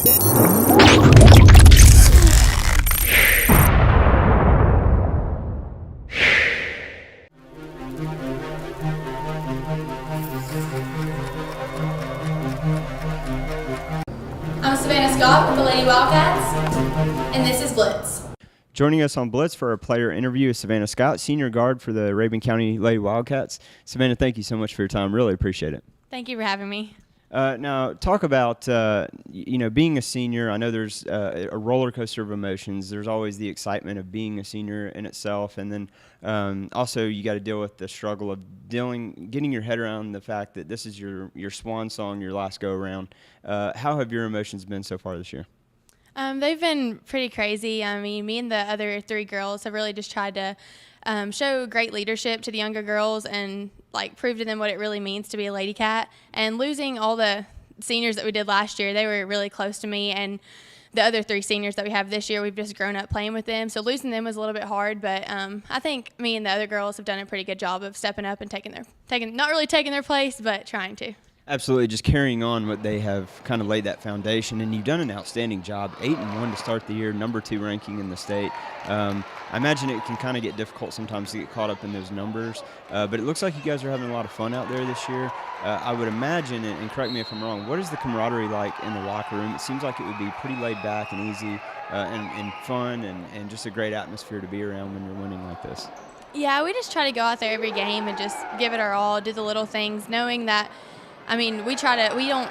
I'm Savanna Scott with the Lady Wildcats, and this is Blitz. Joining us on Blitz for our player interview is Savanna Scott, senior guard for the Rabun County Lady Wildcats. Savannah, thank you so much for your time. Really appreciate it. Thank you for having me. Now, talk about being a senior. I know there's a roller coaster of emotions. There's always the excitement of being a senior in itself, and then also you got to deal with the struggle of getting your head around the fact that this is your swan song, your last go around. How have your emotions been so far this year? They've been pretty crazy. I mean, me and the other three girls have really just tried to show great leadership to the younger girls and prove to them what it really means to be a Lady Cat. And losing all the seniors that we did last year, they were really close to me, and the other three seniors that we have this year, we've just grown up playing with them. So losing them was a little bit hard, but I think me and the other girls have done a pretty good job of stepping up and not really taking their place, but trying to. Absolutely, just carrying on what they have kind of laid that foundation, and you've done an outstanding job. 8-1 to start the year, number 2 ranking in the state. I imagine it can kind of get difficult sometimes to get caught up in those numbers, but it looks like you guys are having a lot of fun out there this year. I would imagine, and correct me if I'm wrong, what is the camaraderie like in the locker room? It seems like it would be pretty laid back and easy and fun and just a great atmosphere to be around when you're winning like this. Yeah, we just try to go out there every game and just give it our all, do the little things, knowing that we don't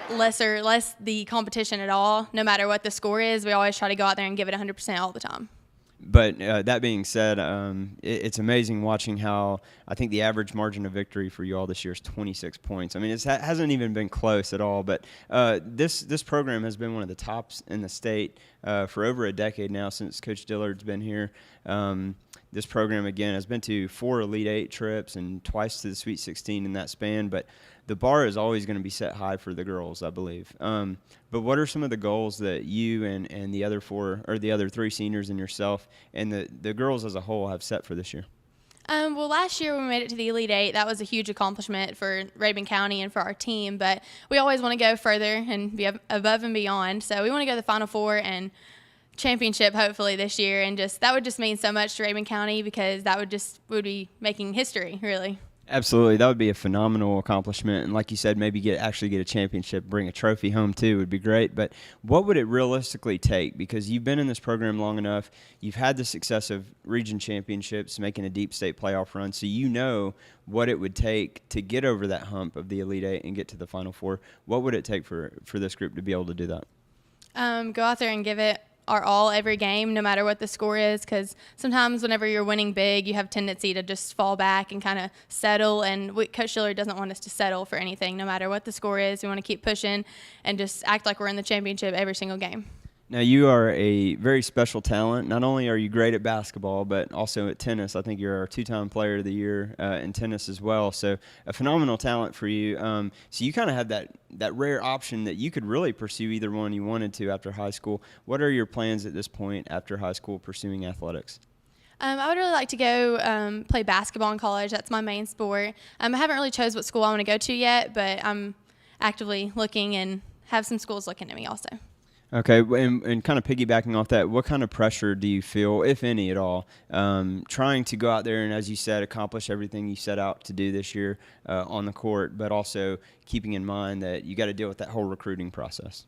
less the competition at all. No matter what the score is, we always try to go out there and give it 100% all the time. But that being said, it's amazing watching how I think the average margin of victory for you all this year is 26 points. I mean, it hasn't even been close at all. But this program has been one of the tops in the state for over a decade now since Coach Dillard's been here. This program, again, has been to 4 Elite 8 trips and twice to the Sweet 16 in that span. But the bar is always going to be set high for the girls, I believe. But what are some of the goals that you and the other 4 or the other 3 seniors and yourself and the girls as a whole have set for this year? Well, last year when we made it to the Elite 8, that was a huge accomplishment for Rabun County and for our team. But we always want to go further and be above and beyond. So we want to go to the Final Four and championship hopefully this year. And that would just mean so much to Rabun County because that would be making history, really. Absolutely. That would be a phenomenal accomplishment. And like you said, maybe actually get a championship, bring a trophy home too would be great. But what would it realistically take? Because you've been in this program long enough. You've had the success of region championships, making a deep state playoff run. So you know what it would take to get over that hump of the Elite 8 and get to the Final Four. What would it take for this group to be able to do that? Go out there and give it our all every game, no matter what the score is, because sometimes whenever you're winning big, you have a tendency to just fall back and kind of settle, and Coach Dillard doesn't want us to settle for anything, no matter what the score is. We want to keep pushing and just act like we're in the championship every single game. Now, you are a very special talent. Not only are you great at basketball, but also at tennis. I think you're our 2-time player of the year in tennis as well. So a phenomenal talent for you. So you kind of have that rare option that you could really pursue either one you wanted to after high school. What are your plans at this point after high school pursuing athletics? I would really like to go play basketball in college. That's my main sport. I haven't really chose what school I want to go to yet, but I'm actively looking and have some schools looking at me also. Okay, and kind of piggybacking off that, what kind of pressure do you feel, if any at all, trying to go out there and, as you said, accomplish everything you set out to do this year on the court, but also keeping in mind that you got to deal with that whole recruiting process?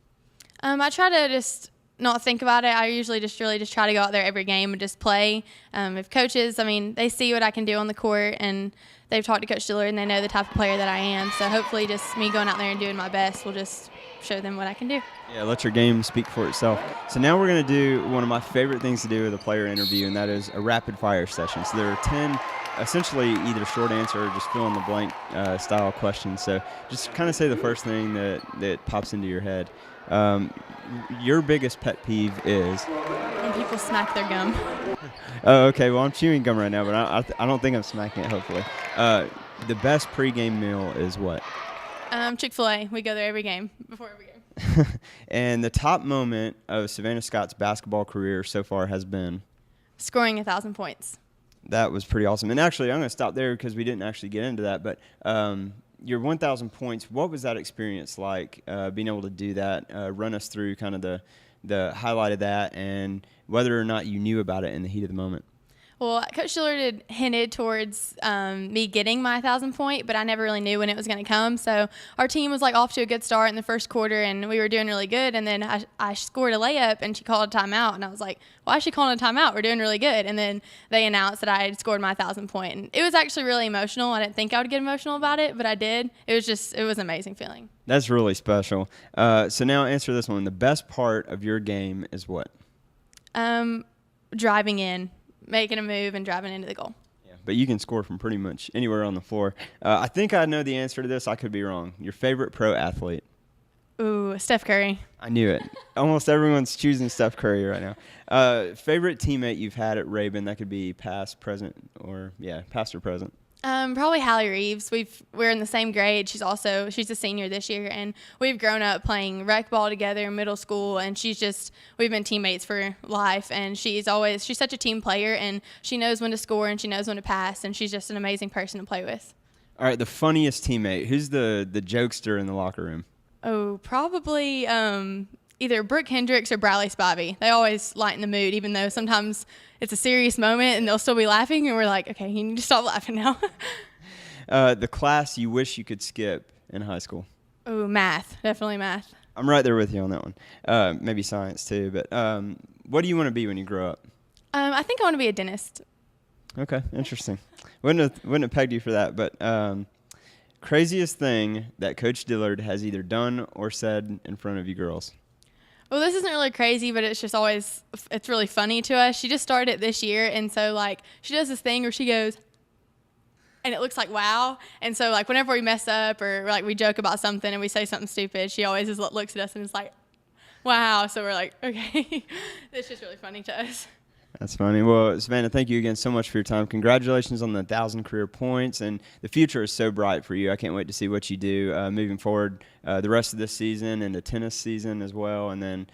I try to just not think about it. I usually just try to go out there every game and just play. If coaches, they see what I can do on the court, and they've talked to Coach Dillard, and they know the type of player that I am. So hopefully just me going out there and doing my best will just show them what I can do. Yeah, let your game speak for itself. So now we're going to do one of my favorite things to do with a player interview, and that is a rapid-fire session. So there are 10 essentially either short answer or just fill-in-the-blank style questions. So just kind of say the first thing that pops into your head. Your biggest pet peeve is? When people smack their gum. Oh, okay. Well, I'm chewing gum right now, but I don't think I'm smacking it, hopefully. The best pregame meal is what? Chick-fil-A. We go there every game, before every game. And the top moment of Savanna Scott's basketball career so far has been? Scoring 1,000 points. That was pretty awesome. And actually, I'm going to stop there because we didn't actually get into that. But your 1,000 points, what was that experience like, being able to do that? Run us through kind of the highlight of that and whether or not you knew about it in the heat of the moment. Well, Coach Dillard had hinted towards me getting my 1,000 point, but I never really knew when it was going to come. So our team was like off to a good start in the first quarter, and we were doing really good. And then I scored a layup, and she called a timeout, and I was like, "Why is she calling a timeout? We're doing really good." And then they announced that I had scored my 1,000 point, and it was actually really emotional. I didn't think I would get emotional about it, but I did. It was an amazing feeling. That's really special. So now answer this one. The best part of your game is what? Driving in. Making a move and driving into the goal. Yeah, but you can score from pretty much anywhere on the floor. I think I know the answer to this. I could be wrong. Your favorite pro athlete? Ooh, Steph Curry. I knew it. Almost everyone's choosing Steph Curry right now. Favorite teammate you've had at Rabun? That could be past, present, or past or present. Probably Hallie Reeves. We're in the same grade. She's a senior this year, and we've grown up playing rec ball together in middle school, and we've been teammates for life, and she's such a team player, and she knows when to score and she knows when to pass, and she's just an amazing person to play with. All right, the funniest teammate. Who's the jokester in the locker room? Oh, probably either Brooke Hendricks or Bradley Spivey. They always lighten the mood, even though sometimes it's a serious moment and they'll still be laughing, and we're like, okay, you need to stop laughing now. The class you wish you could skip in high school? Oh, math. Definitely math. I'm right there with you on that one. Maybe science too, but what do you want to be when you grow up? I think I want to be a dentist. Okay, interesting. Wouldn't have pegged you for that, but craziest thing that Coach Dillard has either done or said in front of you girls? Well, this isn't really crazy, but it's really funny to us. She just started it this year, and so, like, she does this thing where she goes, and it looks like wow. And so, like, whenever we mess up or, like, we joke about something and we say something stupid, she always looks at us and is like, wow. So we're like, okay. It's just really funny to us. That's funny. Well, Savanna, thank you again so much for your time. Congratulations on the 1,000 career points, and the future is so bright for you. I can't wait to see what you do moving forward the rest of this season and the tennis season as well, and then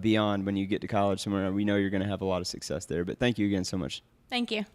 beyond when you get to college somewhere. We know you're going to have a lot of success there, but thank you again so much. Thank you.